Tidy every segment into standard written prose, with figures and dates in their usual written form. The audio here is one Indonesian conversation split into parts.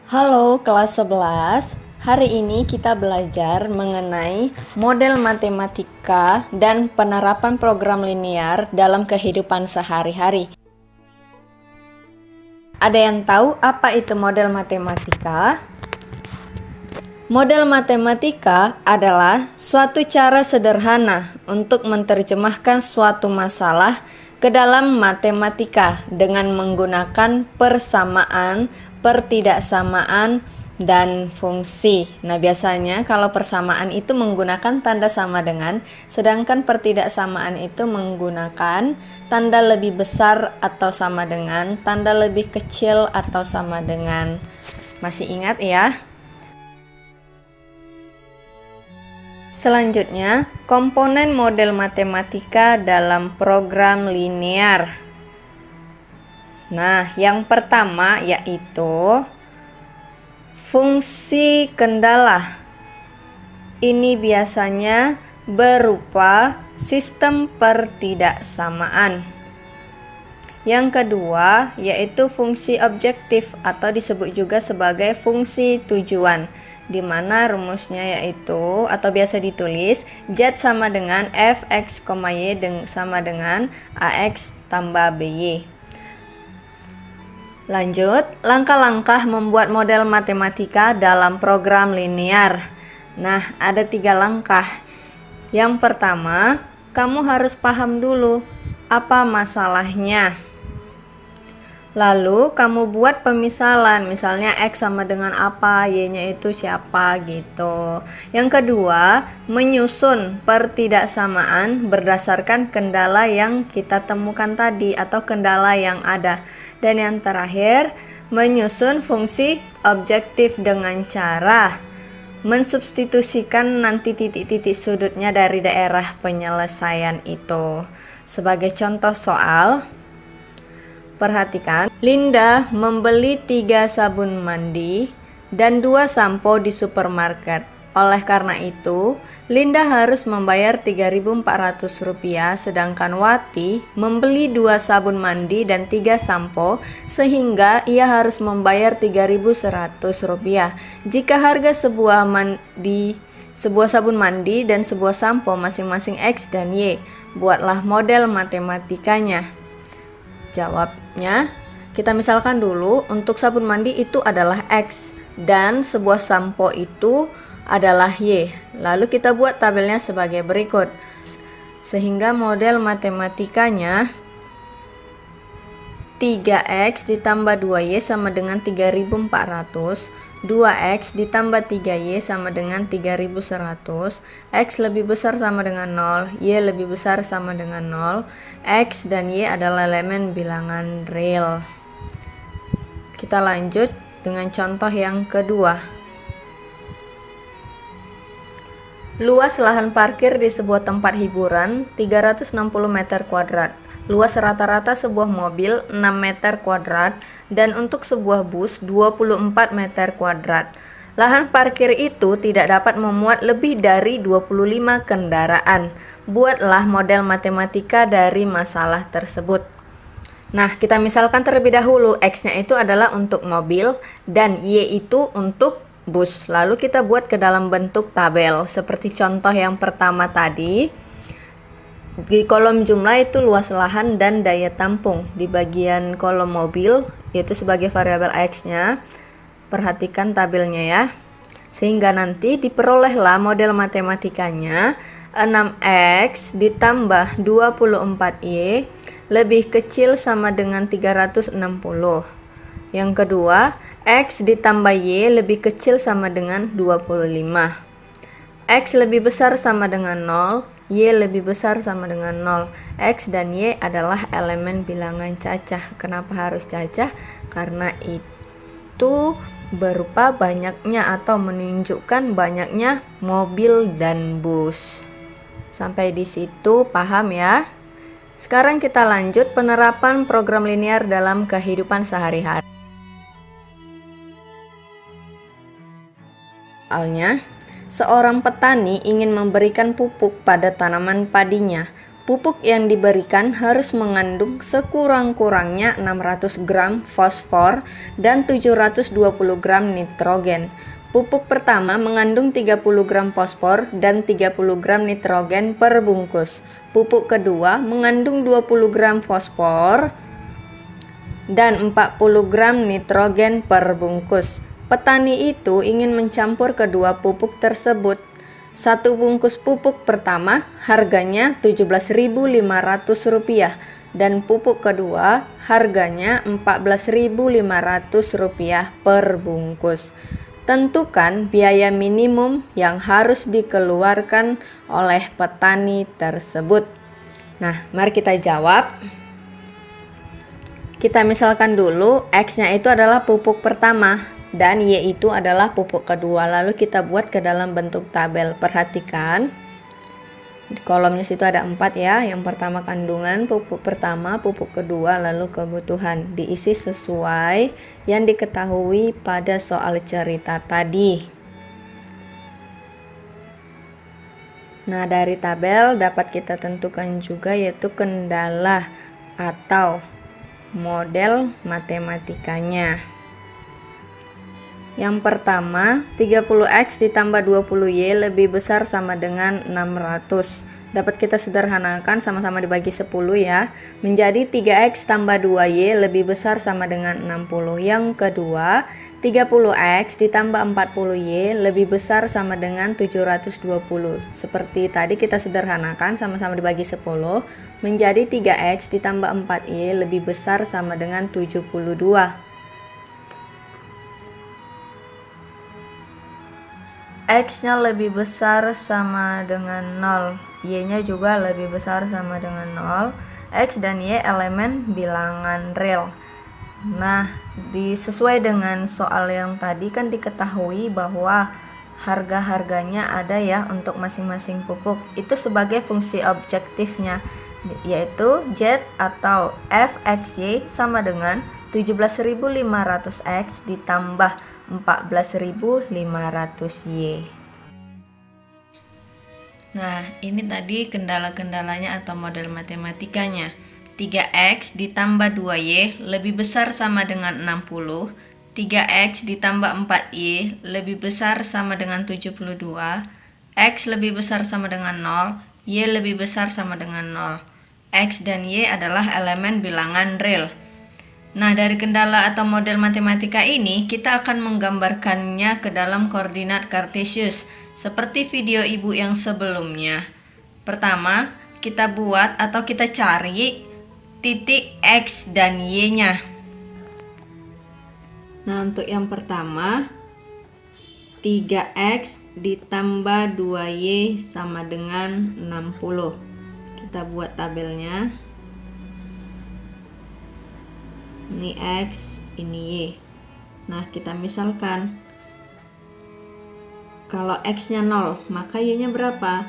Halo kelas 11. Hari ini kita belajar mengenai model matematika dan penerapan program linear dalam kehidupan sehari-hari. Ada yang tahu apa itu model matematika? Model matematika adalah suatu cara sederhana untuk menerjemahkan suatu masalah ke dalam matematika dengan menggunakan persamaan, pertidaksamaan, dan fungsi. Nah, biasanya kalau persamaan itu menggunakan tanda sama dengan, sedangkan pertidaksamaan itu menggunakan tanda lebih besar atau sama dengan, tanda lebih kecil atau sama dengan. Masih ingat ya? Selanjutnya, komponen model matematika dalam program linear. Nah, yang pertama yaitu fungsi kendala. Ini biasanya berupa sistem pertidaksamaan. Yang kedua yaitu fungsi objektif atau disebut juga sebagai fungsi tujuan, di mana rumusnya yaitu atau biasa ditulis Z sama dengan Fx, Y sama dengan Ax tambah By. Lanjut, langkah-langkah membuat model matematika dalam program linear. Nah, ada 3 langkah. Yang pertama, kamu harus paham dulu apa masalahnya. Lalu kamu buat pemisalan, misalnya X sama dengan apa, Y-nya itu siapa gitu. Yang kedua, menyusun pertidaksamaan berdasarkan kendala yang kita temukan tadi atau kendala yang ada. Dan yang terakhir, menyusun fungsi objektif dengan cara mensubstitusikan nanti titik-titik sudutnya dari daerah penyelesaian itu. Sebagai contoh soal, perhatikan, Linda membeli 3 sabun mandi dan 2 sampo di supermarket. Oleh karena itu, Linda harus membayar Rp3.400, sedangkan Wati membeli 2 sabun mandi dan 3 sampo, sehingga ia harus membayar Rp3.100. Jika harga sebuah sabun mandi dan sebuah sampo masing-masing X dan Y, buatlah model matematikanya. Jawabnya, kita misalkan dulu untuk sabun mandi itu adalah X dan sebuah sampo itu adalah Y. Lalu kita buat tabelnya sebagai berikut. Sehingga model matematikanya 3X ditambah 2Y sama dengan 3.400, 2X ditambah 3Y sama dengan 3.100, X lebih besar sama dengan 0, Y lebih besar sama dengan 0, X dan Y adalah elemen bilangan real. Kita lanjut dengan contoh yang kedua. Luas lahan parkir di sebuah tempat hiburan 360 meter kuadrat. Luas rata-rata sebuah mobil 6 meter kuadrat dan untuk sebuah bus 24 meter kuadrat. Lahan parkir itu tidak dapat memuat lebih dari 25 kendaraan. Buatlah model matematika dari masalah tersebut. Nah, kita misalkan terlebih dahulu X-nya itu adalah untuk mobil dan Y itu untuk bus. Lalu kita buat ke dalam bentuk tabel seperti contoh yang pertama tadi. Di kolom jumlah itu luas lahan dan daya tampung. Di bagian kolom mobil yaitu sebagai variabel X-nya. Perhatikan tabelnya ya. Sehingga nanti diperolehlah model matematikanya 6X ditambah 24Y lebih kecil sama dengan 360. Yang kedua, X ditambah Y lebih kecil sama dengan 25. X lebih besar sama dengan 0, Y lebih besar sama dengan 0. X dan Y adalah elemen bilangan cacah. Kenapa harus cacah? Karena itu berupa banyaknya atau menunjukkan banyaknya mobil dan bus. Sampai di situ paham ya? Sekarang kita lanjut penerapan program linear dalam kehidupan sehari-hari. Soalnya, seorang petani ingin memberikan pupuk pada tanaman padinya. Pupuk yang diberikan harus mengandung sekurang-kurangnya 600 gram fosfor dan 720 gram nitrogen. Pupuk pertama mengandung 30 gram fosfor dan 30 gram nitrogen per bungkus. Pupuk kedua mengandung 20 gram fosfor dan 40 gram nitrogen per bungkus. Petani itu ingin mencampur kedua pupuk tersebut. Satu bungkus pupuk pertama harganya Rp17.500 dan pupuk kedua harganya Rp14.500 per bungkus. Tentukan biaya minimum yang harus dikeluarkan oleh petani tersebut. Nah, mari kita jawab. Kita misalkan dulu X-nya itu adalah pupuk pertama dan Y itu adalah pupuk kedua. Lalu kita buat ke dalam bentuk tabel. Perhatikan di kolomnya situ ada 4 ya. Yang pertama kandungan, pupuk pertama, pupuk kedua, lalu kebutuhan. Diisi sesuai yang diketahui pada soal cerita tadi. Nah, dari tabel dapat kita tentukan juga yaitu kendala atau model matematikanya. Yang pertama, 30X ditambah 20Y lebih besar sama dengan 600. Dapat kita sederhanakan sama-sama dibagi 10 ya. Menjadi 3X tambah 2Y lebih besar sama dengan 60. Yang kedua, 30X ditambah 40Y lebih besar sama dengan 720. Seperti tadi kita sederhanakan sama-sama dibagi 10. Menjadi 3X ditambah 4Y lebih besar sama dengan 72. X-nya lebih besar sama dengan 0, Y-nya juga lebih besar sama dengan 0. X dan Y elemen bilangan real. Nah, sesuai dengan soal yang tadi kan diketahui bahwa harga-harganya ada ya untuk masing-masing pupuk. Itu sebagai fungsi objektifnya, yaitu Z atau Fxy sama dengan 17.500X ditambah 14.500Y. Nah, ini tadi kendala-kendalanya atau model matematikanya. 3X ditambah 2Y lebih besar sama dengan 60. 3X ditambah 4Y lebih besar sama dengan 72. X lebih besar sama dengan 0. Y lebih besar sama dengan 0. X dan Y adalah elemen bilangan real. Nah, dari kendala atau model matematika ini, kita akan menggambarkannya ke dalam koordinat kartesius, seperti video ibu yang sebelumnya. Pertama, kita buat atau kita cari titik X dan Y-nya. Nah, untuk yang pertama, 3X ditambah 2Y sama dengan 60. Kita buat tabelnya. Ini X, ini Y. Nah, kita misalkan kalau X-nya 0, maka Y-nya berapa?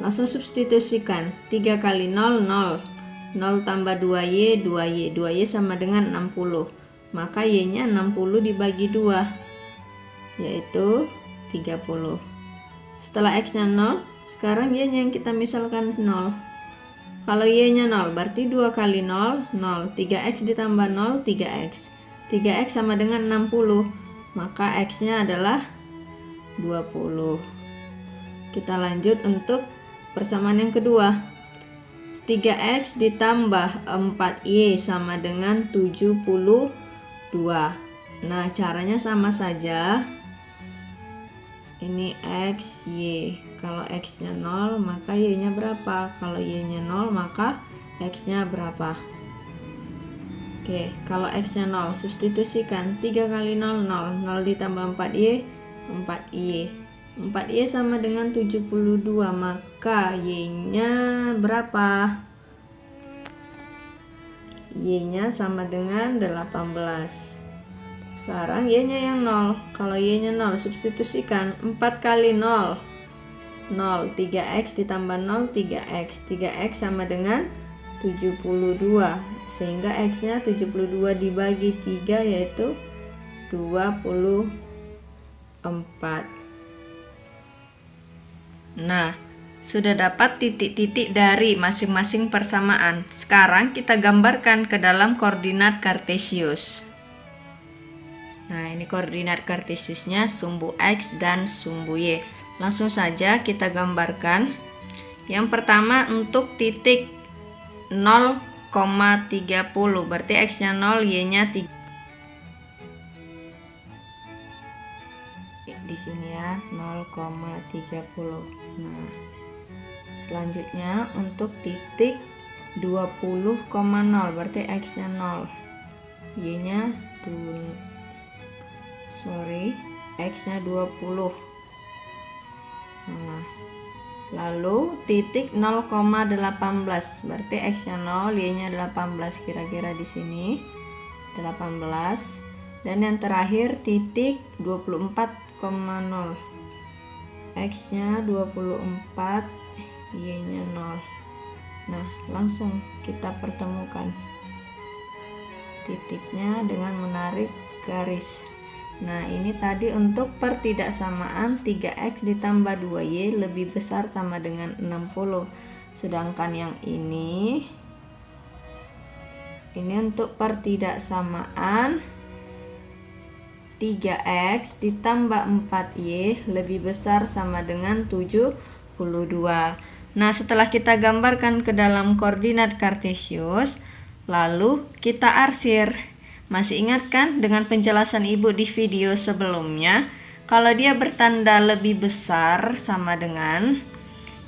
Langsung substitusikan. 3 kali 0, 0. 0 tambah 2Y, 2Y. 2Y sama dengan 60. Maka Y-nya 60 dibagi 2, yaitu 30. Setelah X-nya 0, sekarang Y-nya yang kita misalkan 0. Kalau Y-nya 0, berarti 2 kali 0, 0. 3X ditambah 0, 3X. 3X sama dengan 60, maka X-nya adalah 20. Kita lanjut untuk persamaan yang kedua. 3X ditambah 4Y sama dengan 72. Nah, caranya sama saja. Ini X, Y. Kalau X-nya 0, maka Y-nya berapa? Kalau Y-nya 0, maka X-nya berapa? Oke, kalau X-nya 0, substitusikan. 3 kali 0, 0. 0 ditambah 4Y, 4Y. 4Y sama dengan 72, maka Y-nya berapa? Y-nya sama dengan 18. Sekarang Y-nya yang 0. Kalau Y-nya 0, substitusikan. 4 kali 0, 0. 3X ditambah 0, 3X. 3X sama dengan 72. Sehingga X-nya 72 dibagi 3, yaitu 24. Nah, Sudah dapat titik-titik dari masing-masing persamaan. Sekarang kita gambarkan ke dalam koordinat kartesius. Nah, ini koordinat kartesiusnya sumbu X dan sumbu Y. Langsung saja kita gambarkan. Yang pertama untuk titik 0,30, berarti X-nya 0, Y-nya 3. Di sini ya, 0,30. Nah, selanjutnya untuk titik 20,0, berarti X-nya 0, Y-nya X-nya 20. Nah, lalu titik 0,18, berarti X-nya 0, Y-nya 18, kira-kira di sini 18. Dan yang terakhir titik 24,0, X-nya 24, Y-nya 0. Nah, langsung kita pertemukan titiknya dengan menarik garis. Nah, ini tadi untuk pertidaksamaan 3X ditambah 2Y lebih besar sama dengan 60. Sedangkan yang ini untuk pertidaksamaan 3X ditambah 4Y lebih besar sama dengan 72. Nah, setelah kita gambarkan ke dalam koordinat kartesius, lalu kita arsir. Masih ingat kan dengan penjelasan Ibu di video sebelumnya, kalau dia bertanda lebih besar sama dengan,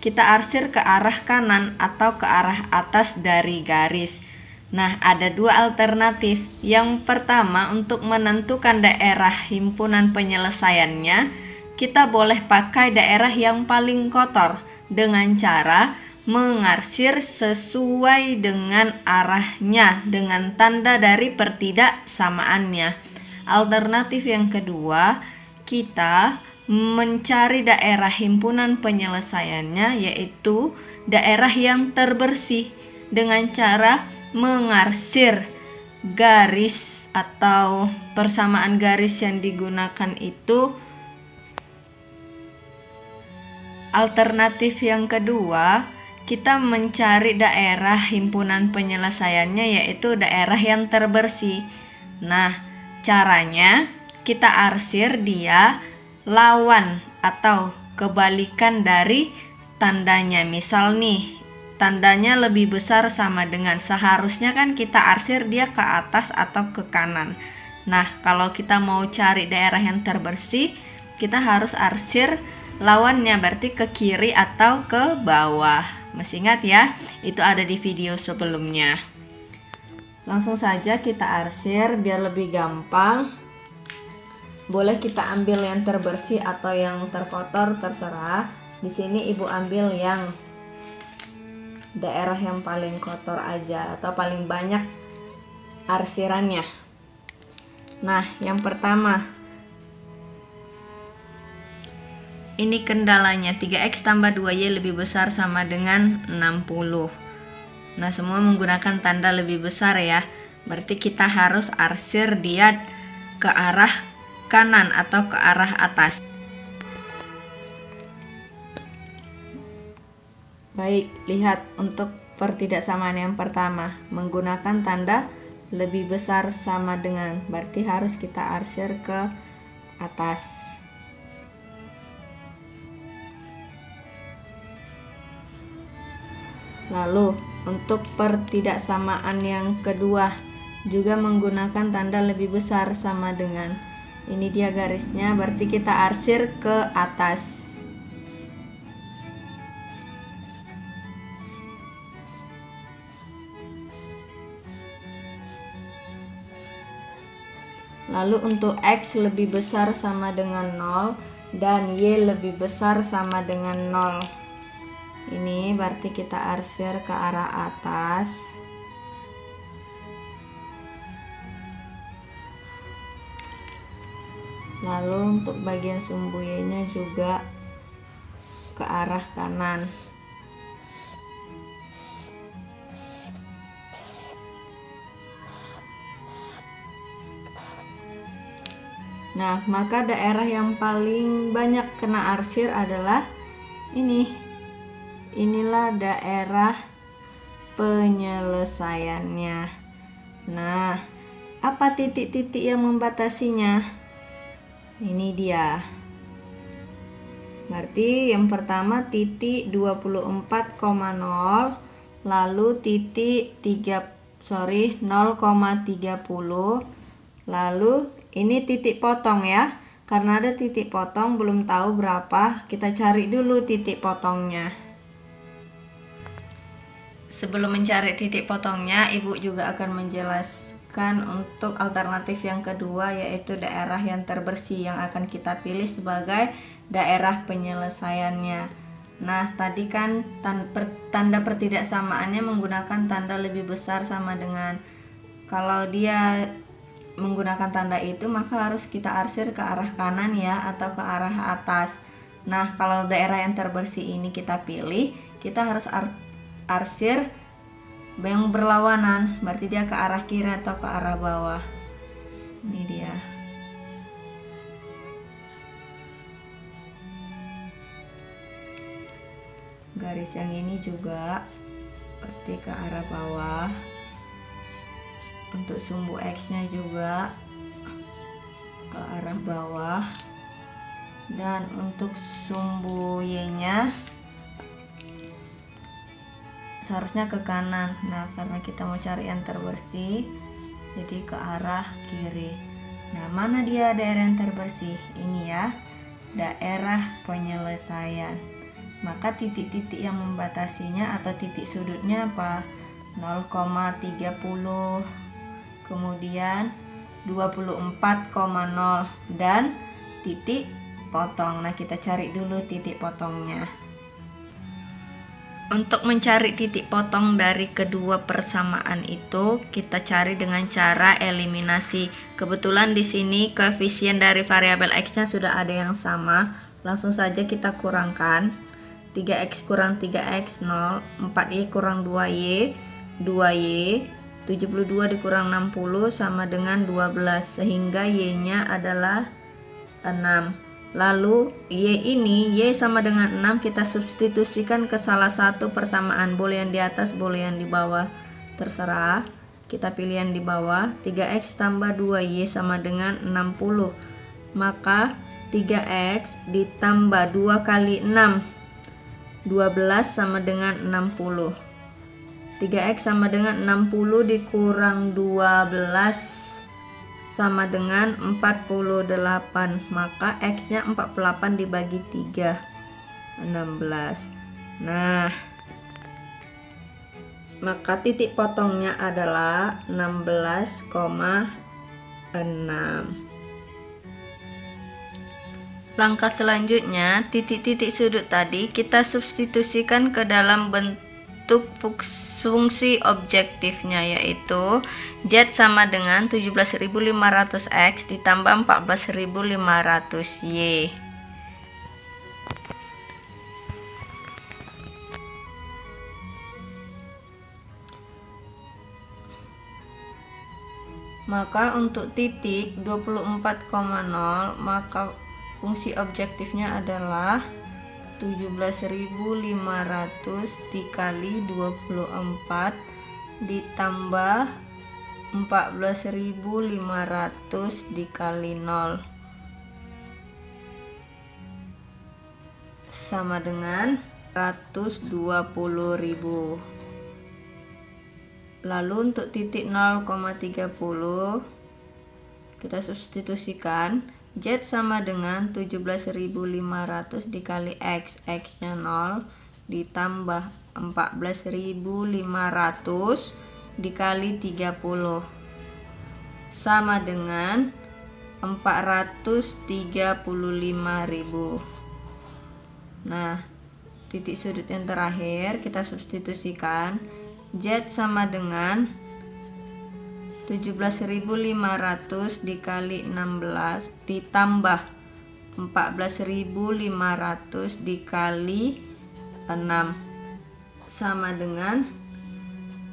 kita arsir ke arah kanan atau ke arah atas dari garis. Nah, ada dua alternatif. Yang pertama, untuk menentukan daerah himpunan penyelesaiannya, kita boleh pakai daerah yang paling kotor dengan cara mengarsir sesuai dengan arahnya dengan tanda dari pertidaksamaannya. Alternatif yang kedua, kita mencari daerah himpunan penyelesaiannya, yaitu daerah yang terbersih dengan cara mengarsir garis atau persamaan garis yang digunakan itu. Alternatif yang kedua, kita mencari daerah himpunan penyelesaiannya, yaitu daerah yang terbersih. Nah, caranya kita arsir dia lawan atau kebalikan dari tandanya. Misal nih, tandanya lebih besar sama dengan, seharusnya kan kita arsir dia ke atas atau ke kanan. Nah, kalau kita mau cari daerah yang terbersih, kita harus arsir lawannya, berarti ke kiri atau ke bawah. Masih ingat ya? Itu ada di video sebelumnya. Langsung saja kita arsir biar lebih gampang. Boleh kita ambil yang terbersih atau yang terkotor, terserah. Di sini Ibu ambil yang daerah yang paling kotor aja atau paling banyak arsirannya. Nah, yang pertama, ini kendalanya, 3X tambah 2Y lebih besar sama dengan 60. Nah, semua menggunakan tanda lebih besar ya. Berarti kita harus arsir dia ke arah kanan atau ke arah atas. Baik, lihat untuk pertidaksamaan yang pertama, menggunakan tanda lebih besar sama dengan, berarti harus kita arsir ke atas. Lalu untuk pertidaksamaan yang kedua juga menggunakan tanda lebih besar sama dengan, ini dia garisnya, berarti kita arsir ke atas. Lalu untuk X lebih besar sama dengan 0 dan Y lebih besar sama dengan 0. Ini berarti kita arsir ke arah atas. Lalu untuk bagian sumbu Y-nya juga ke arah kanan. Nah, maka daerah yang paling banyak kena arsir adalah ini, inilah daerah penyelesaiannya. Nah, apa titik-titik yang membatasinya? Ini dia. Berarti yang pertama titik 24,0, lalu titik 0,30, lalu ini titik potong ya. Karena ada titik potong belum tahu berapa, kita cari dulu titik potongnya. Sebelum mencari titik potongnya, Ibu juga akan menjelaskan untuk alternatif yang kedua, yaitu daerah yang terbersih yang akan kita pilih sebagai daerah penyelesaiannya. Nah, tadi kan tanda pertidaksamaannya menggunakan tanda lebih besar sama dengan, kalau dia menggunakan tanda itu maka harus kita arsir ke arah kanan ya, atau ke arah atas. Nah, kalau daerah yang terbersih ini kita pilih, kita harus arsir yang berlawanan, berarti dia ke arah kiri atau ke arah bawah. Ini dia. Garis yang ini juga berarti ke arah bawah. Untuk sumbu X-nya juga ke arah bawah, dan untuk sumbu Y-nya seharusnya ke kanan. Nah, karena kita mau cari yang terbersih, jadi ke arah kiri. Nah, mana dia daerah yang terbersih? Ini ya, daerah penyelesaian. Maka titik-titik yang membatasinya atau titik sudutnya apa? 0,30, kemudian 24,0 dan titik potong. Nah, kita cari dulu titik potongnya. Untuk mencari titik potong dari kedua persamaan itu, kita cari dengan cara eliminasi. Kebetulan di sini koefisien dari variabel X-nya sudah ada yang sama. Langsung saja kita kurangkan. 3X kurang 3X 0, 4Y kurang 2Y, 2Y, 72 dikurang 60 sama dengan 12, sehingga Y-nya adalah 6. Lalu Y sama dengan 6, kita substitusikan ke salah satu persamaan, boleh yang di atas boleh yang di bawah, terserah. Kita pilih yang di bawah. 3X tambah 2Y sama dengan 60, maka 3X ditambah 2 kali 6, 12 sama dengan 60. 3X sama dengan 60 dikurang 12 sama dengan 48, maka X-nya 48 dibagi 3, 16. Nah, maka titik potongnya adalah 16,6. Langkah selanjutnya, titik-titik sudut tadi kita substitusikan ke dalam bentuk fungsi objektifnya, yaitu Z sama dengan 17.500X ditambah 14.500Y. Maka untuk titik 24,0, maka fungsi objektifnya adalah 17.500 dikali 24 ditambah 14.500 dikali 0 sama dengan 120.000. Lalu untuk titik 0,30 kita substitusikan. Z sama dengan 17.500 dikali X, X-nya 0, ditambah 14.500 dikali 30 sama dengan 435.000. Nah, titik sudut yang terakhir kita substitusikan. Z sama dengan 17.500 dikali 16 ditambah 14.500 dikali 6 sama dengan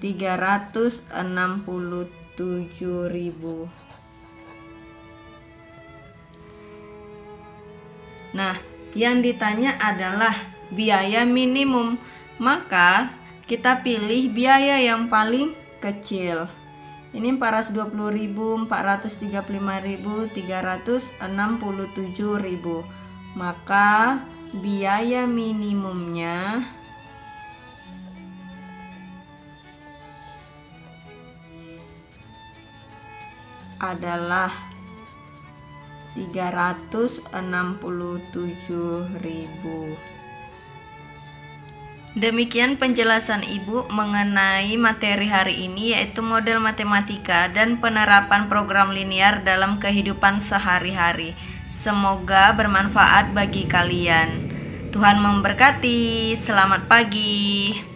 367.000. Nah, yang ditanya adalah biaya minimum. Maka kita pilih biaya yang paling kecil. Ini 420.000, 435.000, 367.000. Maka biaya minimumnya adalah 367.000. Demikian penjelasan Ibu mengenai materi hari ini, yaitu model matematika dan penerapan program linear dalam kehidupan sehari-hari. Semoga bermanfaat bagi kalian. Tuhan memberkati. Selamat pagi.